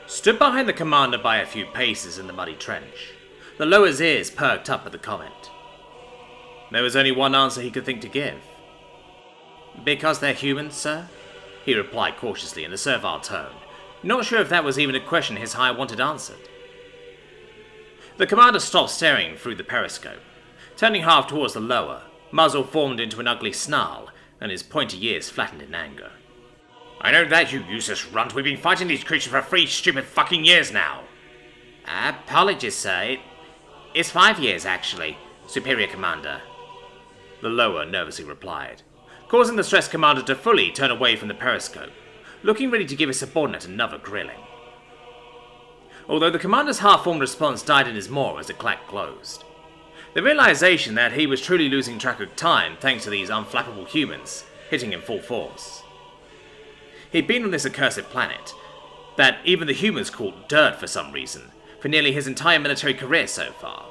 stood behind the commander by a few paces in the muddy trench. The lower's ears perked up at the comment. There was only one answer he could think to give. Because they're humans, sir? He replied cautiously in a servile tone, not sure if that was even a question his high wanted answered. The commander stopped staring through the periscope, turning half towards the lower, muzzle formed into an ugly snarl, and his pointy ears flattened in anger. I know that, you useless runt. We've been fighting these creatures for 3 stupid fucking years now. Apologies, sir. It's 5 years, actually, Superior Commander. The lower nervously replied, causing the stressed commander to fully turn away from the periscope, looking ready to give his subordinate another grilling. Although the commander's half-formed response died in his maw as the clack closed. The realization that he was truly losing track of time thanks to these unflappable humans hitting him full force. He'd been on this accursed planet, that even the humans called dirt for some reason, for nearly his entire military career so far.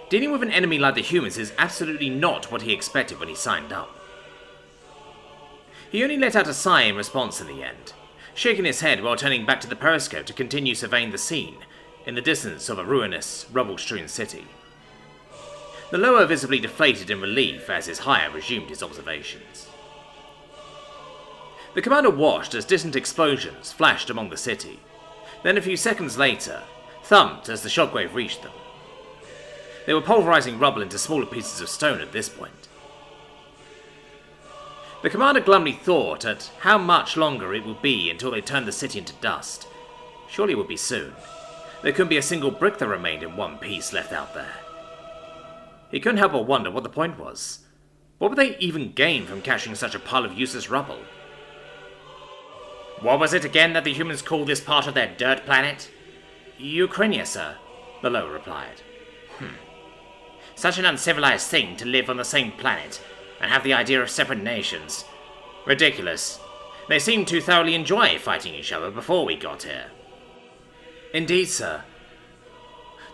Dealing with an enemy like the humans is absolutely not what he expected when he signed up. He only let out a sigh in response in the end, shaking his head while turning back to the periscope to continue surveying the scene in the distance of a ruinous, rubble-strewn city. The lower visibly deflated in relief as his higher resumed his observations. The commander watched as distant explosions flashed among the city, then a few seconds later, thumped as the shockwave reached them. They were pulverizing rubble into smaller pieces of stone at this point. The commander glumly thought at how much longer it would be until they turned the city into dust. Surely it would be soon. There couldn't be a single brick that remained in one piece left out there. He couldn't help but wonder what the point was. What would they even gain from capturing such a pile of useless rubble? What was it again that the humans called this part of their dirt planet? Ukrainia, sir, the lower replied. Such an uncivilized thing to live on the same planet and have the idea of separate nations. Ridiculous. They seemed to thoroughly enjoy fighting each other before we got here. Indeed, sir.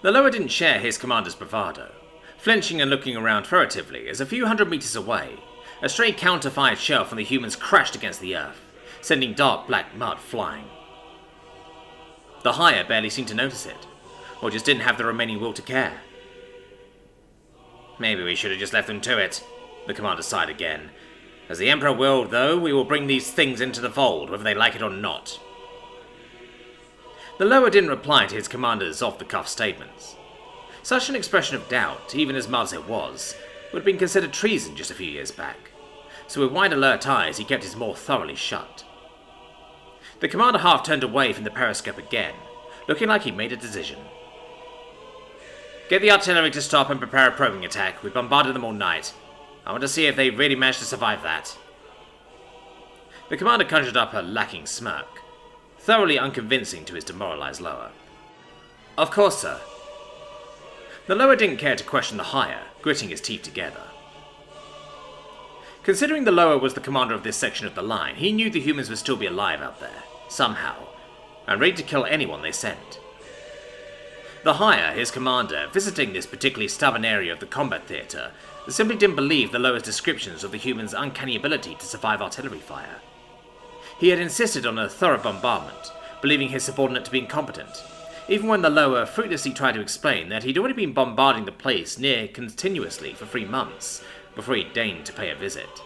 The lower didn't share his commander's bravado, flinching and looking around furtively as a few hundred meters away, a stray counter-fired shell from the humans crashed against the earth, sending dark black mud flying. The higher barely seemed to notice it, or just didn't have the remaining will to care. Maybe we should have just left them to it, the commander sighed again. As the Emperor willed, though, we will bring these things into the fold, whether they like it or not. The lower didn't reply to his commander's off-the-cuff statements. Such an expression of doubt, even as mild as it was, would have been considered treason just a few years back, so with wide alert eyes he kept his maw thoroughly shut. The commander half turned away from the periscope again, looking like he'd made a decision. Get the artillery to stop and prepare a probing attack. We bombarded them all night. I want to see if they really managed to survive that. The commander conjured up a lacking smirk, thoroughly unconvincing to his demoralized lower. Of course, sir. The lower didn't care to question the higher, gritting his teeth together. Considering the lower was the commander of this section of the line, he knew the humans would still be alive out there, somehow, and ready to kill anyone they sent. The higher, his commander, visiting this particularly stubborn area of the combat theatre, simply didn't believe the lower's descriptions of the humans' uncanny ability to survive artillery fire. He had insisted on a thorough bombardment, believing his subordinate to be incompetent, even when the lower fruitlessly tried to explain that he'd already been bombarding the place near continuously for 3 months before he deigned to pay a visit.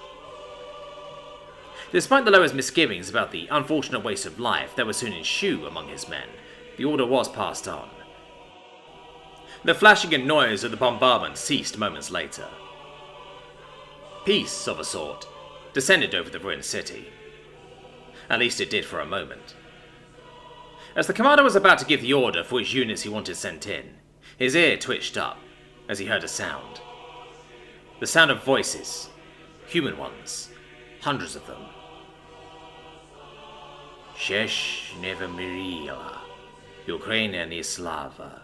Despite the lower's misgivings about the unfortunate waste of life that would soon ensue among his men, the order was passed on. The flashing and noise of the bombardment ceased moments later. Peace, of a sort, descended over the ruined city. At least it did for a moment. As the commander was about to give the order for which units he wanted sent in, his ear twitched up as he heard a sound. The sound of voices, human ones, hundreds of them. Shesh nevermirila, Ukraina ni slava,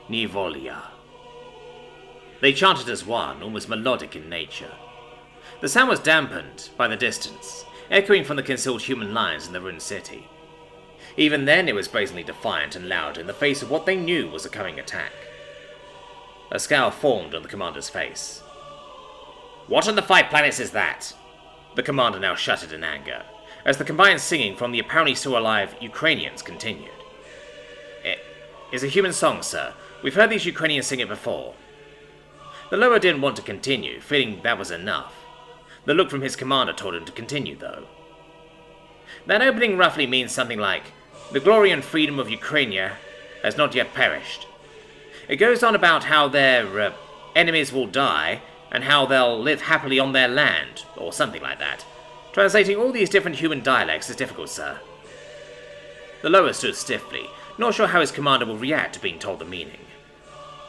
ni volia. They chanted as one, almost melodic in nature. The sound was dampened by the distance, echoing from the concealed human lines in the ruined city. Even then it was brazenly defiant and loud in the face of what they knew was a coming attack. A scowl formed on the commander's face. What on the 5 planets is that? The commander now shuddered in anger, as the combined singing from the apparently still alive Ukrainians continued. "It is a human song, sir. We've heard these Ukrainians sing it before." The lower didn't want to continue, feeling that was enough. The look from his commander told him to continue, though. That opening roughly means something like, "The glory and freedom of Ukraine has not yet perished." It goes on about how their enemies will die, and how they'll live happily on their land, or something like that. Translating all these different human dialects is difficult, sir. The lower stood stiffly, not sure how his commander will react to being told the meaning.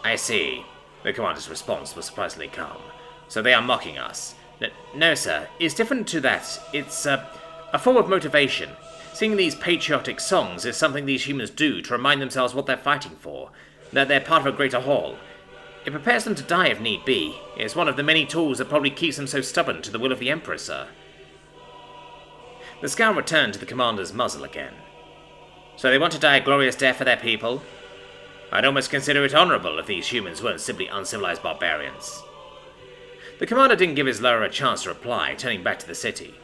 "I see." The commander's response was surprisingly calm. "So they are mocking us." No, sir. It's different to that. It's a form of motivation. Singing these patriotic songs is something these humans do to remind themselves what they're fighting for, that they're part of a greater whole. It prepares them to die if need be. It's one of the many tools that probably keeps them so stubborn to the will of the Emperor, sir. The scowl returned to the commander's muzzle again. "So they want to die a glorious death for their people? I'd almost consider it honourable if these humans weren't simply uncivilized barbarians." The commander didn't give his lower a chance to reply, turning back to the city.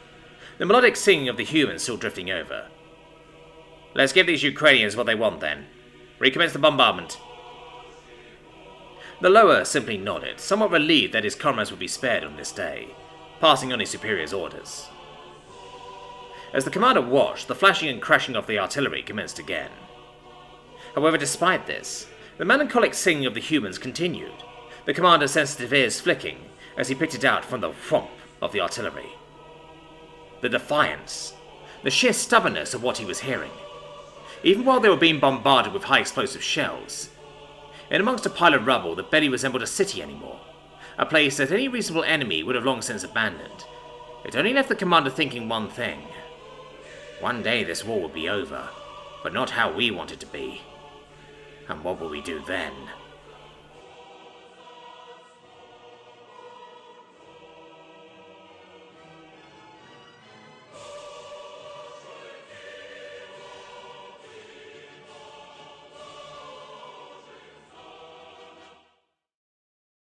The melodic singing of the humans still drifting over. "Let's give these Ukrainians what they want, then. Recommence the bombardment." The lower simply nodded, somewhat relieved that his comrades would be spared on this day, passing on his superior's orders. As the commander watched, the flashing and crashing of the artillery commenced again. However, despite this, the melancholic singing of the humans continued, the commander's sensitive ears flicking as he picked it out from the thwomp of the artillery. The defiance, the sheer stubbornness of what he was hearing, even while they were being bombarded with high explosive shells. In amongst a pile of rubble that barely resembled a city anymore, a place that any reasonable enemy would have long since abandoned, it only left the commander thinking one thing. One day this war would be over, but not how we want it to be. And what will we do then?